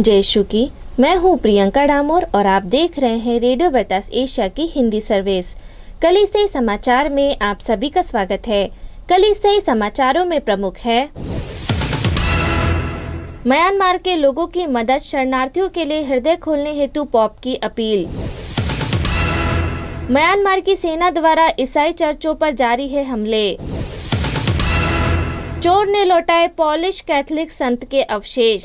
जय यीशु की। मैं हूँ प्रियंका डामोर और आप देख रहे हैं रेडियो वर्तास एशिया की हिंदी सर्विस। कलीसियाई समाचार में आप सभी का स्वागत है। कलीसियाई समाचारों में प्रमुख है म्यांमार के लोगों की मदद, शरणार्थियों के लिए हृदय खोलने हेतु पॉप की अपील। म्यांमार की सेना द्वारा ईसाई चर्चों पर जारी है हमले। चोर ने लौटाए पोलिश कैथोलिक संत के अवशेष।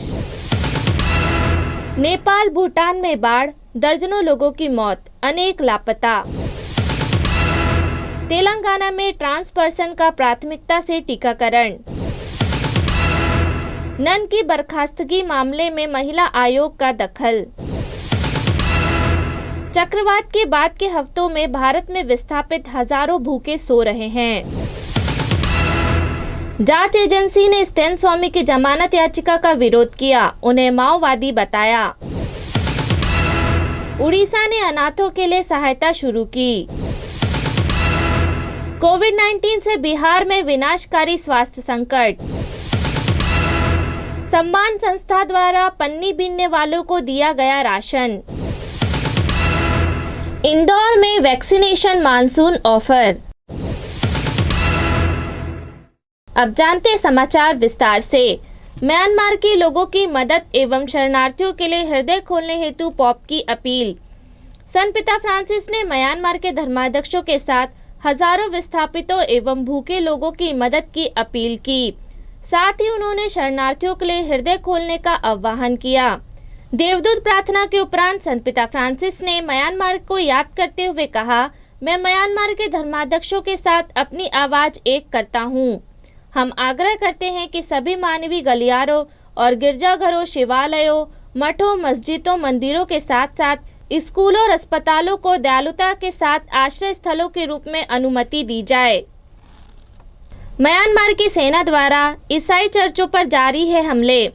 नेपाल भूटान में बाढ़, दर्जनों लोगों की मौत, अनेक लापता। तेलंगाना में ट्रांस पर्सन का प्राथमिकता से टीकाकरण। नन की बर्खास्तगी मामले में महिला आयोग का दखल। चक्रवात के बाद के हफ्तों में भारत में विस्थापित हजारों भूखे सो रहे हैं। जांच एजेंसी ने स्टैन स्वामी की जमानत याचिका का विरोध किया, उन्हें माओवादी बताया। उड़ीसा ने अनाथों के लिए सहायता शुरू की। कोविड-19 से बिहार में विनाशकारी स्वास्थ्य संकट। सम्मान संस्था द्वारा पन्नी बीनने वालों को दिया गया राशन। इंदौर में वैक्सीनेशन मानसून ऑफर। अब जानते समाचार विस्तार से। म्यांमार के लोगों की मदद एवं शरणार्थियों के लिए हृदय खोलने हेतु पॉप की अपील। संत पिता फ्रांसिस ने म्यांमार के धर्माध्यक्षों के साथ हजारों विस्थापितों एवं भूखे लोगों की मदद की अपील की। साथ ही उन्होंने शरणार्थियों के लिए हृदय खोलने का आह्वान किया। देवदूत प्रार्थना के उपरांत संत पिता फ्रांसिस ने म्यांमार को याद करते हुए कहा, मैं म्यांमार के धर्माध्यक्षों के साथ अपनी आवाज एक करता हूँ। हम आग्रह करते हैं कि सभी मानवीय गलियारों और गिरजाघरों, शिवालयों, मठों, मस्जिदों, मंदिरों के साथ साथ स्कूलों और अस्पतालों को दयालुता के साथ आश्रय स्थलों के रूप में अनुमति दी जाए। म्यांमार की सेना द्वारा ईसाई चर्चों पर जारी है हमले।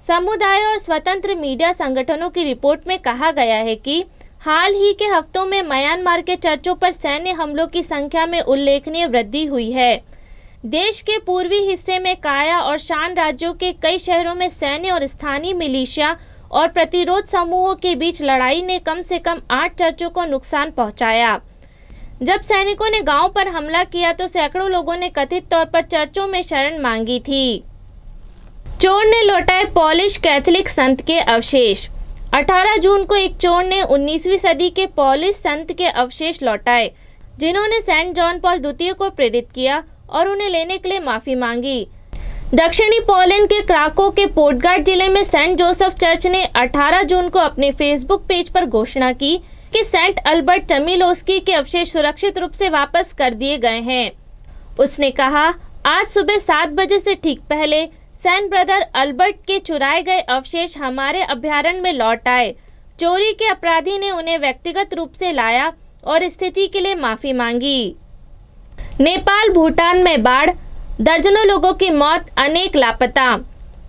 समुदाय और स्वतंत्र मीडिया संगठनों की रिपोर्ट में कहा गया है कि हाल ही के हफ्तों में म्यांमार के चर्चों पर सैन्य हमलों की संख्या में उल्लेखनीय वृद्धि हुई है। देश के पूर्वी हिस्से में काया और शान राज्यों के कई शहरों में सैन्य और स्थानीय मिलिशिया और प्रतिरोध समूहों के बीच लड़ाई ने कम से कम 8 चर्चों को नुकसान पहुंचाया। जब सैनिकों ने गांव पर हमला किया तो सैकड़ों लोगों ने कथित तौर पर चर्चों में शरण मांगी थी। चोर ने लौटाए पोलिश कैथोलिक संत के अवशेष। 18 जून को एक चोर ने 19वीं सदी के पोलिश संत के अवशेष लौटाए, जिन्होंने सेंट जॉन पॉल द्वितीय को प्रेरित किया और उन्हें लेने के लिए माफी मांगी। दक्षिणी पोलैंड के क्राको के पोटगार्ड जिले में सेंट जोसेफ चर्च ने 18 जून को अपने फेसबुक पेज पर घोषणा की कि सेंट अल्बर्ट टमिलोस्की के अवशेष सुरक्षित रूप से वापस कर दिए गए हैं। उसने कहा, आज सुबह 7 बजे से ठीक पहले सेंट ब्रदर अल्बर्ट के चुराए गए अवशेष हमारे अभ्यारण्य में लौट आए। चोरी के अपराधी ने उन्हें व्यक्तिगत रूप से लाया और स्थिति के लिए माफी मांगी। नेपाल भूटान में बाढ़, दर्जनों लोगों की मौत, अनेक लापता।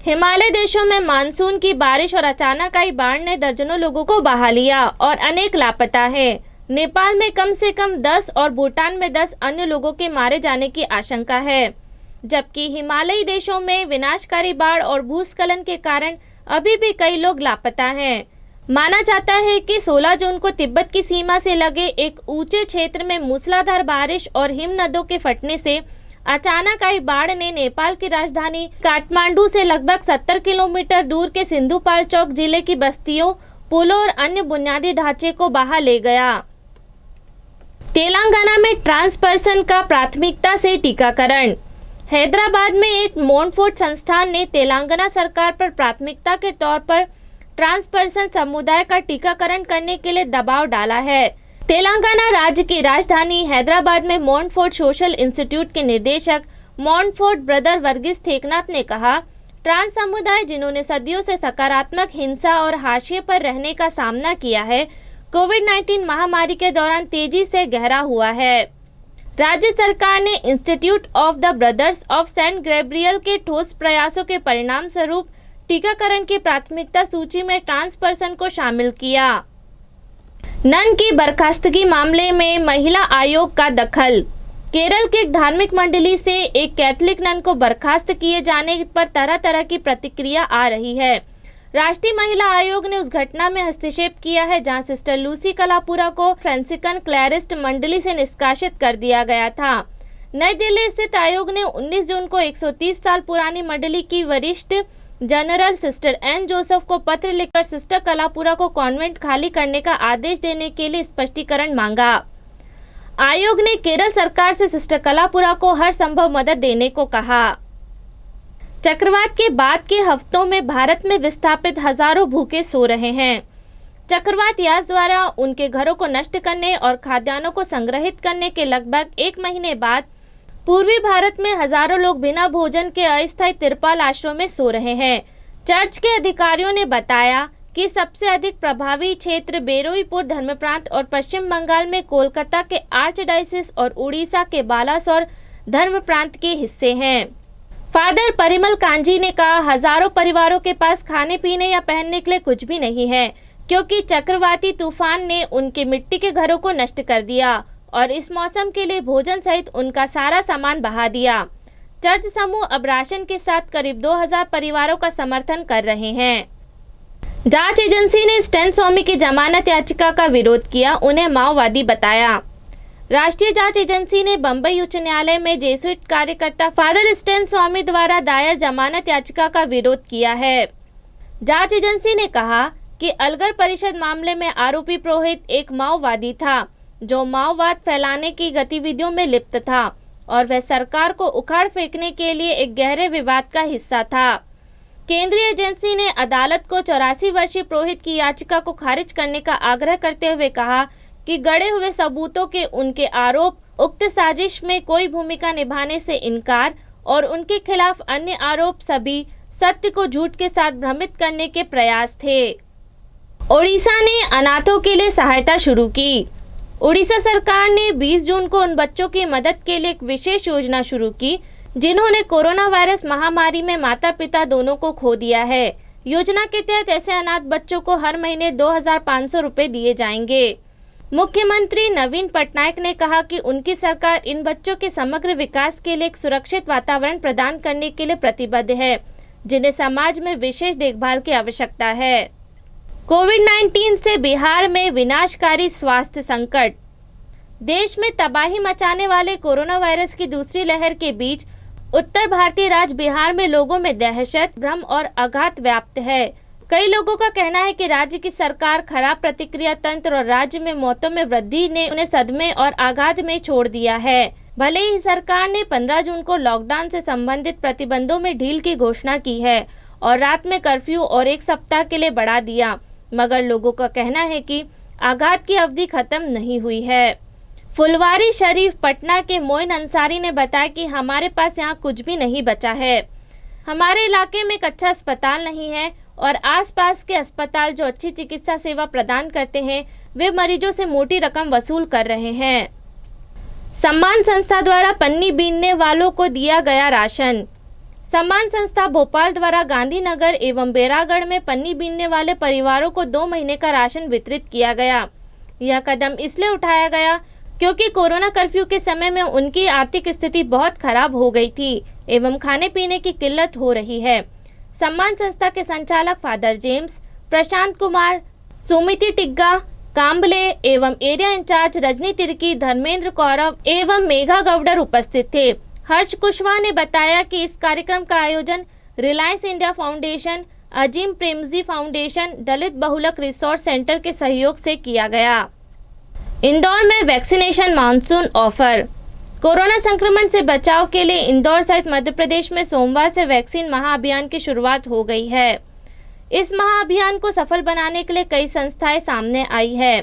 हिमालय देशों में मानसून की बारिश और अचानक आई बाढ़ ने दर्जनों लोगों को बहा लिया और अनेक लापता है। नेपाल में कम से कम 10 और भूटान में 10 अन्य लोगों के मारे जाने की आशंका है, जबकि हिमालयी देशों में विनाशकारी बाढ़ और भूस्खलन के कारण अभी भी कई लोग लापता हैं। माना जाता है कि 16 जून को तिब्बत की सीमा से लगे एक ऊंचे क्षेत्र में मूसलाधार बारिश और हिमनदों के फटने से अचानक आई बाढ़ ने नेपाल की राजधानी काठमांडू से लगभग 70 किलोमीटर दूर के सिंधुपाल चौक जिले की बस्तियों, पुलों और अन्य बुनियादी ढांचे को बहा ले गया। तेलंगाना में ट्रांस पर्सन का प्राथमिकता से टीकाकरण। हैदराबाद में एक मोनफोर्ड संस्थान ने तेलंगाना सरकार पर प्राथमिकता के तौर पर ट्रांस पर्सन समुदाय का टीकाकरण करने के लिए दबाव डाला है। तेलंगाना राज्य की राजधानी हैदराबाद में मोनफोर्ड सोशल इंस्टीट्यूट के निदेशक मोनफोर्ड ब्रदर वर्गीस थेकनाथ ने कहा, ट्रांस समुदाय जिन्होंने सदियों से सकारात्मक हिंसा और हाशिए पर रहने का सामना किया है, कोविड-19 महामारी के दौरान तेजी से गहरा हुआ है। राज्य सरकार ने Institute of the Brothers of Saint Gabriel के ठोस प्रयासों के परिणाम स्वरूप टीकाकरण की प्राथमिकता सूची में ट्रांस पर्सन को शामिल किया। नन की बर्खास्तगी मामले में महिला आयोग का दखल। केरल की एक धार्मिक मंडली से एक कैथोलिक नन को बर्खास्त किए जाने पर तरह तरह की प्रतिक्रिया आ रही है। राष्ट्रीय महिला आयोग ने उस घटना में हस्तक्षेप किया है जहां सिस्टर लूसी कलापुरा को फ्रांसिकन क्लैरिस्ट मंडली से निष्कासित कर दिया गया था। नई दिल्ली स्थित आयोग ने 19 जून को 130 साल पुरानी मंडली की वरिष्ठ जनरल सिस्टर एन जोसेफ को पत्र लिखकर सिस्टर कलापुरा को कॉन्वेंट खाली करने का आदेश देने के लिए स्पष्टीकरण मांगा। आयोग ने केरल सरकार से सिस्टर कलापुरा को हर संभव मदद देने को कहा। चक्रवात के बाद के हफ्तों में भारत में विस्थापित हजारों भूखे सो रहे हैं। चक्रवात यास द्वारा उनके घरों को नष्ट करने और खाद्यान्नों को संग्रहित करने के लगभग 1 महीने बाद पूर्वी भारत में हजारों लोग बिना भोजन के अस्थायी तिरपाल आश्रयों में सो रहे हैं। चर्च के अधिकारियों ने बताया कि सबसे अधिक प्रभावी क्षेत्र बेरोईपुर धर्म प्रांत और पश्चिम बंगाल में कोलकाता के आर्चडायसिस और उड़ीसा के बालासोर धर्म प्रांत के हिस्से हैं। फादर परिमल कांजी ने कहा, हजारों परिवारों के पास खाने पीने या पहनने के लिए कुछ भी नहीं है क्योंकि चक्रवाती तूफान ने उनके मिट्टी के घरों को नष्ट कर दिया और इस मौसम के लिए भोजन सहित उनका सारा सामान बहा दिया। चर्च समूह अब राशन के साथ करीब 2000 परिवारों का समर्थन कर रहे हैं। जांच एजेंसी ने स्टैन स्वामी की जमानत याचिका का विरोध किया, उन्हें माओवादी बताया। राष्ट्रीय जांच एजेंसी ने बंबई उच्च न्यायालय में जेसुइट कार्यकर्ता फादर स्टैन स्वामी द्वारा दायर जमानत याचिका का विरोध किया है। जांच एजेंसी ने कहा कि अलगर परिषद मामले में आरोपी पुरोहित एक माओवादी था जो माओवाद फैलाने की गतिविधियों में लिप्त था और वह सरकार को उखाड़ फेंकने के लिए एक गहरे विवाद का हिस्सा था। केंद्रीय एजेंसी ने अदालत को 84 वर्षीय पुरोहित की याचिका को खारिज करने का आग्रह करते हुए कहा कि गढ़े हुए सबूतों के उनके आरोप, उक्त साजिश में कोई भूमिका निभाने से इनकार और उनके खिलाफ अन्य आरोप सभी सत्य को झूठ के साथ भ्रमित करने के प्रयास थे। ओडिशा ने अनाथों के लिए सहायता शुरू की। ओडिशा सरकार ने 20 जून को उन बच्चों की मदद के लिए एक विशेष योजना शुरू की जिन्होंने कोरोना वायरस महामारी में माता पिता दोनों को खो दिया है। योजना के तहत ऐसे अनाथ बच्चों को हर महीने 2500 रुपए दिए जाएंगे। मुख्यमंत्री नवीन पटनायक ने कहा कि उनकी सरकार इन बच्चों के समग्र विकास के लिए एक सुरक्षित वातावरण प्रदान करने के लिए प्रतिबद्ध है जिन्हें समाज में विशेष देखभाल की आवश्यकता है। कोविड-19 से बिहार में विनाशकारी स्वास्थ्य संकट। देश में तबाही मचाने वाले कोरोना वायरस की दूसरी लहर के बीच उत्तर भारतीय राज्य बिहार में लोगों में दहशत, भ्रम और आघात व्याप्त है। कई लोगों का कहना है कि राज्य की सरकार खराब प्रतिक्रिया तंत्र और राज्य में मौतों में वृद्धि ने उन्हें सदमे और आघात में छोड़ दिया है। भले ही सरकार ने 15 जून को लॉकडाउन से संबंधित प्रतिबंधों में ढील की घोषणा की है और रात में कर्फ्यू और 1 सप्ताह के लिए बढ़ा दिया, मगर लोगों का कहना है कि आघात की अवधि खत्म नहीं हुई है। फुलवारी शरीफ पटना के मोइन अंसारी ने बताया कि हमारे पास यहाँ कुछ भी नहीं बचा है। हमारे इलाके में एक अच्छा अस्पताल नहीं है और आसपास के अस्पताल जो अच्छी चिकित्सा सेवा प्रदान करते हैं वे मरीजों से मोटी रकम वसूल कर रहे हैं। सम्मान संस्था द्वारा पन्नी बीनने वालों को दिया गया राशन। सम्मान संस्था भोपाल द्वारा गांधीनगर एवं बैरागढ़ में पन्नी बीनने वाले परिवारों को 2 महीने का राशन वितरित किया गया। यह कदम इसलिए उठाया गया क्योंकि कोरोना कर्फ्यू के समय में उनकी आर्थिक स्थिति बहुत खराब हो गई थी एवं खाने पीने की किल्लत हो रही है। सम्मान संस्था के संचालक फादर जेम्स, प्रशांत कुमार, सुमिति टिग्गा काम्बले एवं एरिया इंचार्ज रजनी तिर्की, धर्मेंद्र कौरव एवं मेघा गौडर उपस्थित थे। हर्ष कुशवाहा ने बताया कि इस कार्यक्रम का आयोजन Reliance India foundation, Azim Premji foundation, दलित बहुलक रिसोर्स सेंटर के सहयोग से किया गया। इंदौर में वैक्सीनेशन मानसून ऑफर। कोरोना संक्रमण से बचाव के लिए इंदौर सहित मध्य प्रदेश में सोमवार से वैक्सीन महाअभियान की शुरुआत हो गई है। इस महाअभियान को सफल बनाने के लिए कई संस्थाएं सामने आई है।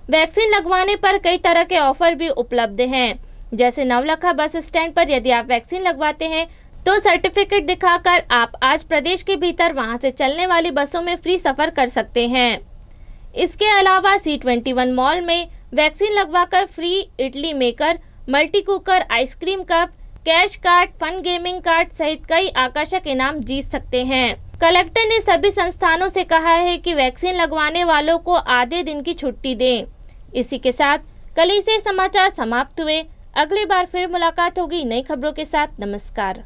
वैक्सीन लगवाने पर कई तरह के ऑफर भी उपलब्ध हैं, जैसे नवलखा बस स्टैंड पर यदि आप वैक्सीन लगवाते हैं तो सर्टिफिकेट दिखाकर आप आज प्रदेश के भीतर वहां से चलने वाली बसों में फ्री सफर कर सकते हैं। इसके अलावा C21 मॉल में वैक्सीन लगवाकर free idli maker, multi cooker, ice cream cup, cash card, fun gaming card सहित कई आकर्षक इनाम जीत सकते हैं। कलेक्टर ने सभी संस्थानों से कहा है कि वैक्सीन लगवाने वालों को आधे दिन की छुट्टी दें। इसी के साथ कल से समाचार समाप्त हुए। अगली बार फिर मुलाकात होगी नई खबरों के साथ। नमस्कार।